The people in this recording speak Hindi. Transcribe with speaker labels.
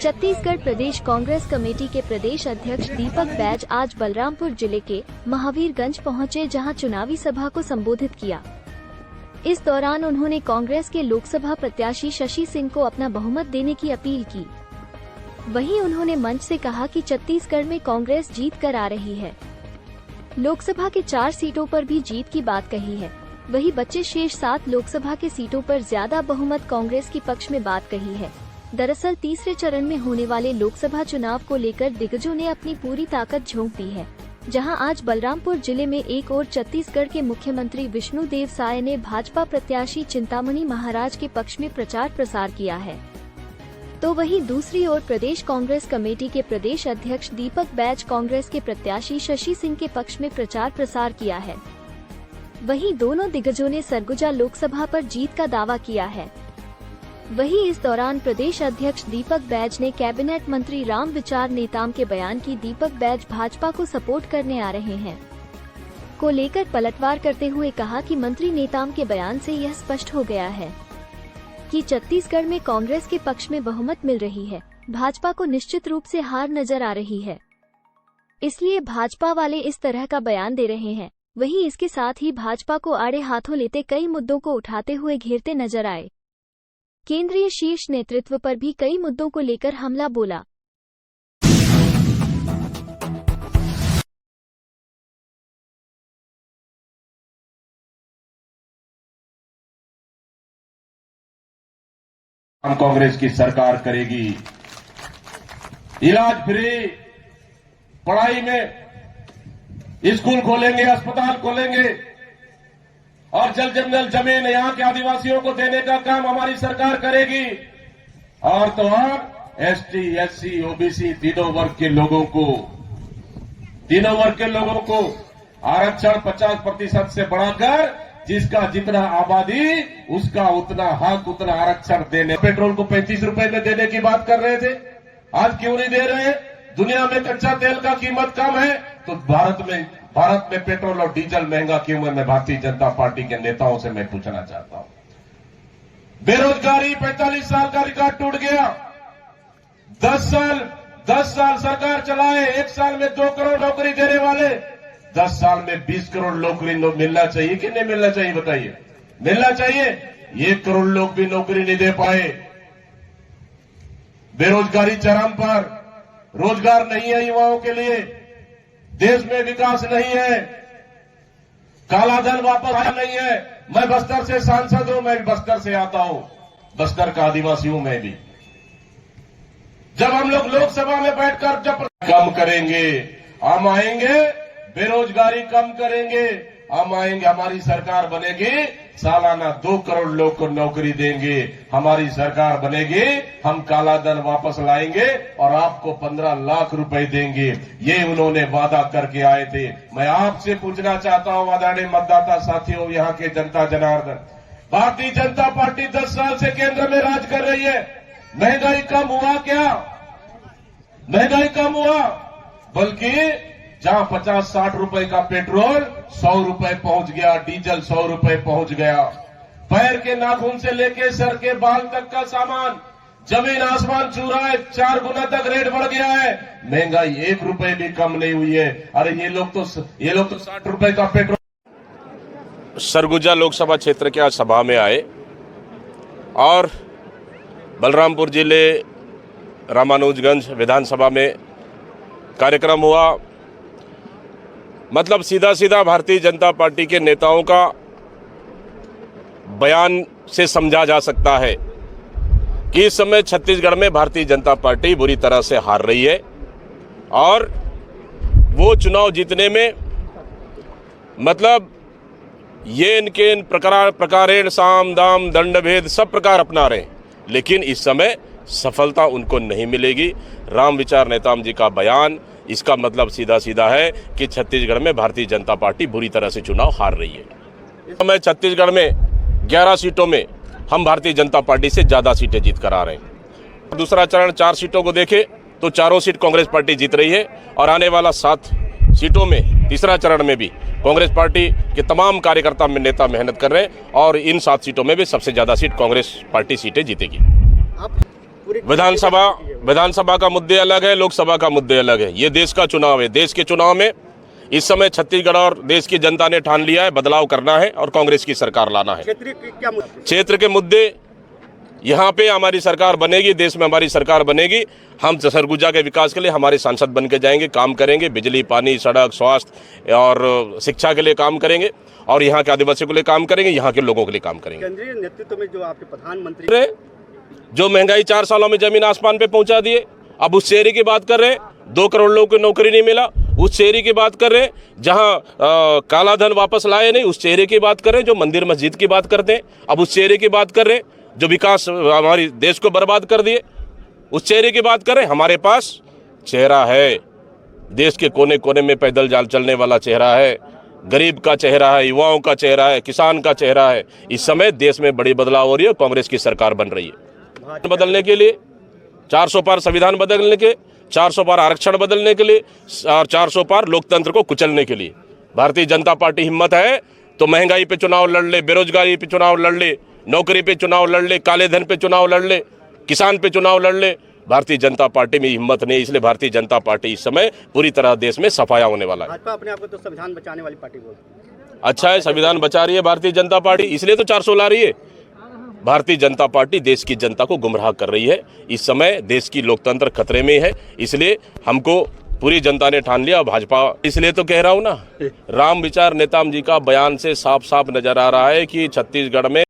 Speaker 1: छत्तीसगढ़ प्रदेश कांग्रेस कमेटी के प्रदेश अध्यक्ष दीपक बैज आज बलरामपुर जिले के महावीरगंज पहुंचे, जहां चुनावी सभा को संबोधित किया। इस दौरान उन्होंने कांग्रेस के लोकसभा प्रत्याशी शशि सिंह को अपना बहुमत देने की अपील की। वहीं उन्होंने मंच से कहा कि छत्तीसगढ़ में कांग्रेस जीत कर आ रही है। लोकसभा के 4 सीटों पर भी जीत की बात कही है। वहीं बचे शेष 7 लोकसभा के सीटों पर ज्यादा बहुमत कांग्रेस के पक्ष में बात कही है। दरअसल तीसरे चरण में होने वाले लोकसभा चुनाव को लेकर दिग्गजों ने अपनी पूरी ताकत झोंक दी है। जहां आज बलरामपुर जिले में एक ओर छत्तीसगढ़ के मुख्यमंत्री विष्णुदेव साय ने भाजपा प्रत्याशी चिंतामणि महाराज के पक्ष में प्रचार प्रसार किया है, तो वहीं दूसरी ओर प्रदेश कांग्रेस कमेटी के प्रदेश अध्यक्ष दीपक बैज कांग्रेस के प्रत्याशी शशि सिंह के पक्ष में प्रचार प्रसार किया है। वहीं दोनों दिग्गजों ने सरगुजा लोकसभा पर जीत का दावा किया है। वहीं इस दौरान प्रदेश अध्यक्ष दीपक बैज ने कैबिनेट मंत्री राम विचार नेताम के बयान की दीपक बैज भाजपा को सपोर्ट करने आ रहे हैं को लेकर पलटवार करते हुए कहा कि मंत्री नेताम के बयान से यह स्पष्ट हो गया है कि छत्तीसगढ़ में कांग्रेस के पक्ष में बहुमत मिल रही है। भाजपा को निश्चित रूप से हार नजर आ रही है, इसलिए भाजपा वाले इस तरह का बयान दे रहे हैं। वहीं इसके साथ ही भाजपा को आड़े हाथों लेते कई मुद्दों को उठाते हुए घेरते नजर आए। केंद्रीय शीर्ष नेतृत्व पर भी कई मुद्दों को लेकर हमला बोला।
Speaker 2: हम कांग्रेस की सरकार करेगी। इलाज फ्री, पढ़ाई में स्कूल खोलेंगे, अस्पताल खोलेंगे और जल्द जमीन यहां के आदिवासियों को देने का काम हमारी सरकार करेगी। और तो और एसटी, एससी, ओबीसी तीनों वर्ग के लोगों को आरक्षण 50% से बढ़ाकर जिसका जितना आबादी उसका उतना हक, उतना आरक्षण देने। पेट्रोल को 35 रुपए में देने की बात कर रहे थे, आज क्यों नहीं दे रहे? दुनिया में कच्चा तेल का कीमत कम है तो भारत में पेट्रोल और डीजल महंगा क्यों है? मैं भारतीय जनता पार्टी के नेताओं से मैं पूछना चाहता हूं। बेरोजगारी 45 साल का रिकॉर्ड टूट गया। 10 साल सरकार चलाए, 1 साल में 2 करोड़ नौकरी देने वाले, 10 साल में 20 करोड़ नौकरी मिलना चाहिए कि नहीं मिलना चाहिए? बताइए, मिलना चाहिए। 1 करोड़ लोग भी नौकरी नहीं दे पाए। बेरोजगारी चरम पर, रोजगार नहीं है युवाओं के लिए, देश में विकास नहीं है, कालाधन वापस आया नहीं है। मैं बस्तर से सांसद हूं, मैं बस्तर से आता हूं, बस्तर का आदिवासी हूं मैं भी। जब हम लोग लोकसभा में बैठकर जब कम करेंगे, हम आएंगे, बेरोजगारी कम करेंगे, हम आएंगे, हमारी सरकार बनेगी, सालाना 2 करोड़ लोग को नौकरी देंगे, हमारी सरकार बनेगी, हम कालाधन वापस लाएंगे और आपको 15 लाख रुपए देंगे। ये उन्होंने वादा करके आए थे। मैं आपसे पूछना चाहता हूं आदरणीय मतदाता साथियों, यहां के जनता जनार्दन, भारतीय जनता पार्टी 10 साल से केंद्र में राज कर रही है। महंगाई कम हुआ क्या? महंगाई कम हुआ, बल्कि जहां 50-60 रुपए का पेट्रोल 100 रुपए पहुंच गया, डीजल 100 रुपए पहुंच गया। पैर के नाखून से लेके सर के बाल तक का सामान जमीन आसमान छू रहा है, 4 गुना तक रेट बढ़ गया है। महंगाई 1 रुपए भी कम नहीं हुई है। अरे ये लोग तो 60 रुपए का पेट्रोल।
Speaker 3: सरगुजा लोकसभा क्षेत्र के आज सभा में आए और बलरामपुर जिले रामानुजगंज विधानसभा में कार्यक्रम हुआ। मतलब सीधा भारतीय जनता पार्टी के नेताओं का बयान से समझा जा सकता है कि इस समय छत्तीसगढ़ में भारतीय जनता पार्टी बुरी तरह से हार रही है और वो चुनाव जीतने में मतलब ये इनके इन प्रकारेण साम दाम दंड भेद सब प्रकार अपना रहे हैं, लेकिन इस समय सफलता उनको नहीं मिलेगी। राम विचार नेताम जी का बयान, इसका मतलब सीधा है कि छत्तीसगढ़ में भारतीय जनता पार्टी बुरी तरह से चुनाव हार रही है। इस समय छत्तीसगढ़ में 11 सीटों में हम भारतीय जनता पार्टी से ज़्यादा सीटें जीत कर आ रहे हैं। दूसरा चरण 4 सीटों को देखें तो चारों सीट कांग्रेस पार्टी जीत रही है और आने वाला 7 सीटों में तीसरा चरण में भी कांग्रेस पार्टी के तमाम कार्यकर्ता में नेता मेहनत कर रहे हैं और इन 7 सीटों में भी सबसे ज़्यादा सीट कांग्रेस पार्टी सीटें जीतेगी। विधानसभा का मुद्दे अलग है, लोकसभा का मुद्दे अलग है। ये देश का चुनाव है। देश के चुनाव में इस समय छत्तीसगढ़ और देश की जनता ने ठान लिया है बदलाव करना है और कांग्रेस की सरकार लाना है। क्षेत्र के मुद्दे, यहाँ पे हमारी सरकार बनेगी, देश में हमारी सरकार बनेगी। हम सरगुजा के विकास के लिए हमारे सांसद बन के जाएंगे, काम करेंगे, बिजली, पानी, सड़क, स्वास्थ्य और शिक्षा के लिए काम करेंगे और यहाँ के आदिवासियों के लिए काम करेंगे, यहाँ के लोगों के लिए काम करेंगे।
Speaker 4: केंद्रीय नेतृत्व में जो आपके प्रधानमंत्री
Speaker 3: जो महंगाई 4 सालों में जमीन आसमान पे पहुंचा दिए, अब उस शहरी की बात कर रहे हैं। 2 करोड़ लोगों को नौकरी नहीं मिला, उस शहरी की बात कर रहे हैं। जहां काला धन वापस लाए नहीं, उस चेहरे की बात कर रहे हैं। जो मंदिर मस्जिद की बात करते हैं, अब उस चेहरे की बात कर रहे हैं। जो विकास हमारी देश को बर्बाद कर दिए, उस चेहरे की बात कर रहे हैं। हमारे पास चेहरा है, देश के कोने कोने में पैदल जाल चलने वाला चेहरा है, गरीब का चेहरा है, युवाओं का चेहरा है, किसान का चेहरा है। इस समय देश में बड़ी बदलाव हो रही है। कांग्रेस की सरकार बन रही है बदलने के लिए, 400 पार संविधान बदलने के, 400 पार आरक्षण बदलने के लिए और 400 पार लोकतंत्र को कुचलने के लिए। भारतीय जनता पार्टी हिम्मत है तो महंगाई पे चुनाव लड़ ले, बेरोजगारी पे चुनाव लड़ ले, नौकरी पे चुनाव लड़ ले, काले धन पे चुनाव लड़ ले, किसान पे चुनाव लड़ ले। भारतीय जनता पार्टी में हिम्मत नहीं, इसलिए भारतीय जनता पार्टी इस समय पूरी तरह देश में सफाया होने वाला है।
Speaker 4: भाजपा अपने आप को तो संविधान बचाने वाली पार्टी बोलती है।
Speaker 3: अच्छा है, संविधान बचा रही है भारतीय जनता पार्टी, इसलिए तो 400 ला रही है। भारतीय जनता पार्टी देश की जनता को गुमराह कर रही है। इस समय देश की लोकतंत्र खतरे में है, इसलिए हमको पूरी जनता ने ठान लिया। भाजपा, इसलिए तो कह रहा हूं ना, राम विचार नेताम जी का बयान से साफ साफ नजर आ रहा है कि छत्तीसगढ़ में